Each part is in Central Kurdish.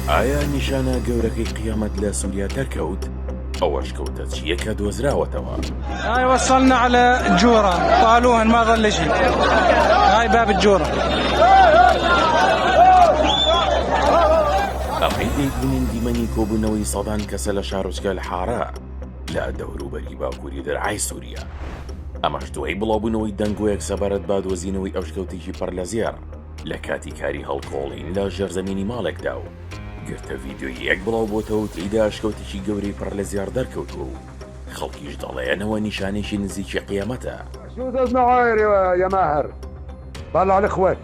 ئایا نیشانە گەورەکەی قیامەت لە سووریا دەرکەوت؟ ئەوەش کەوتە چیەکە دۆزراوەتەوە. هاي وصلنا على الجورة، طالوها ما ظل شيء. هاي باب الجورة. ئەمەی دەیبینین دیمەنی کۆبوونەوەی سەدان کەسە لە شارۆچکە لە حارە لە دەوروبەری باکووری دەرعای سووریا. ئەمەش دوای بڵاوبوونەوەی دەنگۆیەک سەبارەت بە دۆزینەوەی ئەوشکەوتێکی پڕ لە زێر لە کاتی کاری هەڵکۆڵین لە ژێرزەمینی ماڵێکدا و گرتە ڤیدیۆی یەک بڵاو بۆتەوە و تێیدا ئەشکەوتێکی گەورەی پڕ لە زێر دەرکەوتووە و خەڵکیش دەڵێنەوە نیشانێکی نزیکی قیامەتە. شو ززنا عاير يا ماهر؟ طلع الاخوة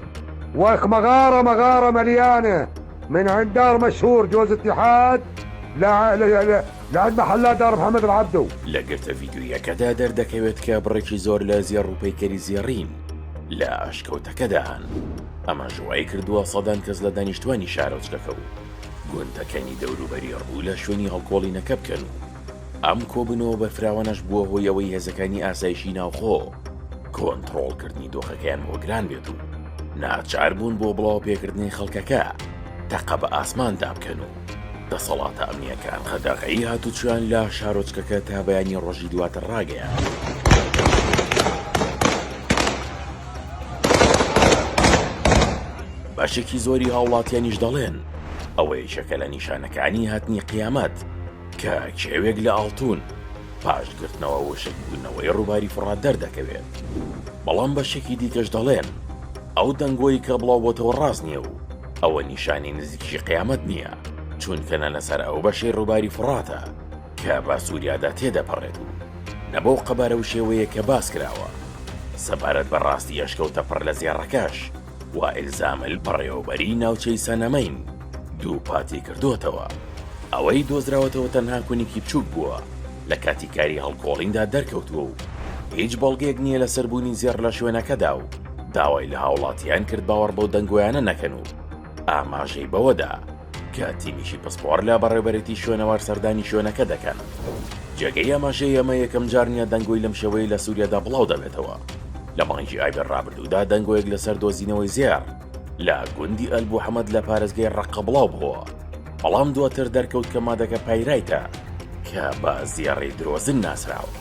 واخ مغارة مليانة من عند دار مشهور جوز اتحاد لعند محلات دار محمد العبدو. لە گرتە ڤیدیۆیەکەدا دەردەکەوێت کە بڕێکی زۆر لە زێر و پەیکەری زێڕین لە ئەشکەوتەکەدان. ئەمە ژوای کردووە سەدان کەس لە دانیشتوانی شارۆچکەکە و گوندەکانی دەوروبەری ڕوو لە شوێنی هەڵکۆڵینەکە بکەن و ئەم کۆبنەوە بەرفراوانەش بووە هۆی ئەوەی هێزەکانی ئاسایشی ناوخۆ کۆنتڕۆڵکردنی دۆخەکەیان هۆگران بێت و ناچار بوون بۆ بڵاو پێکردنی خەڵکەکە تەقە بە ئاسماندا بکەن و دەسەڵاتە ئەمنیەکان خەداقەیی هاتوچیان لە شارۆچکەکە تا بەیانی ڕۆژی دواتر ڕاگەیان. بەشێکی زۆری هاوڵاتیانیش دەڵێن ئەوە یەکێکە لە نیشانەکانی هاتنی قیامەت کە کێوێک لە ئاڵتون پاشگرتنەوە وشک بوونەوەی ڕووباری فڕات دەردەکەوێت. بەڵام بەشێکی دیکەش دەڵێن ئەو دەنگۆی کە بڵاوبۆتەوە ڕاست نییە و ئەوە نیشانی نزیکی قیامەت نییە، چونکەنە لەسەر ئەو بەشەی ڕووباری فڕاتە کە بە سووریادا تێدەپەڕێت و نەبەو قەبارە و شێوەیە کە باس کراوە. سەبارەت بە ڕاستی ئەشکەوتە پڕ لە زێڕەکەش و ئیلزامل بەڕێوەبەری ناوچەی سەنەمەین دوو پاتی کردوتەوە. ئەوەی دۆزراوەتەوە تەنها کونیکی بچووک بووە لە کاتی کاری هەڵکۆڵیندا دەرکەوتووە و هیچ بەڵگەیەک نییە لە سەربوونی زێر لە شوێنەکەدا و داوای لە هاوڵاتیان کرد باوەڕ بەو دەنگۆیانە نەکەن و ئاماژەی بەوەدا کە تیمیشی پسپۆر لە بەڕێوەبەرێتی شوێنەوار سەردانی شوێنەکە دەکەن. جێگەی ئاماژەی ئەمە یەکەم جار نیە دەنگۆی لەم شێوەیە لە سووریادا بڵاو دەبێتەوە. لە مانگی ئایبەر ڕابردوودا دەنگۆیەک لەسەر دۆزینەوەی زێر لە گوندی ئەلبوحەمەد لە پارێزگای ڕەقە بڵاو بووە، بەڵام دواتر دەرکەوت کە مادەکە پایرایتە کە بە زێڕی درۆزن ناسراوە.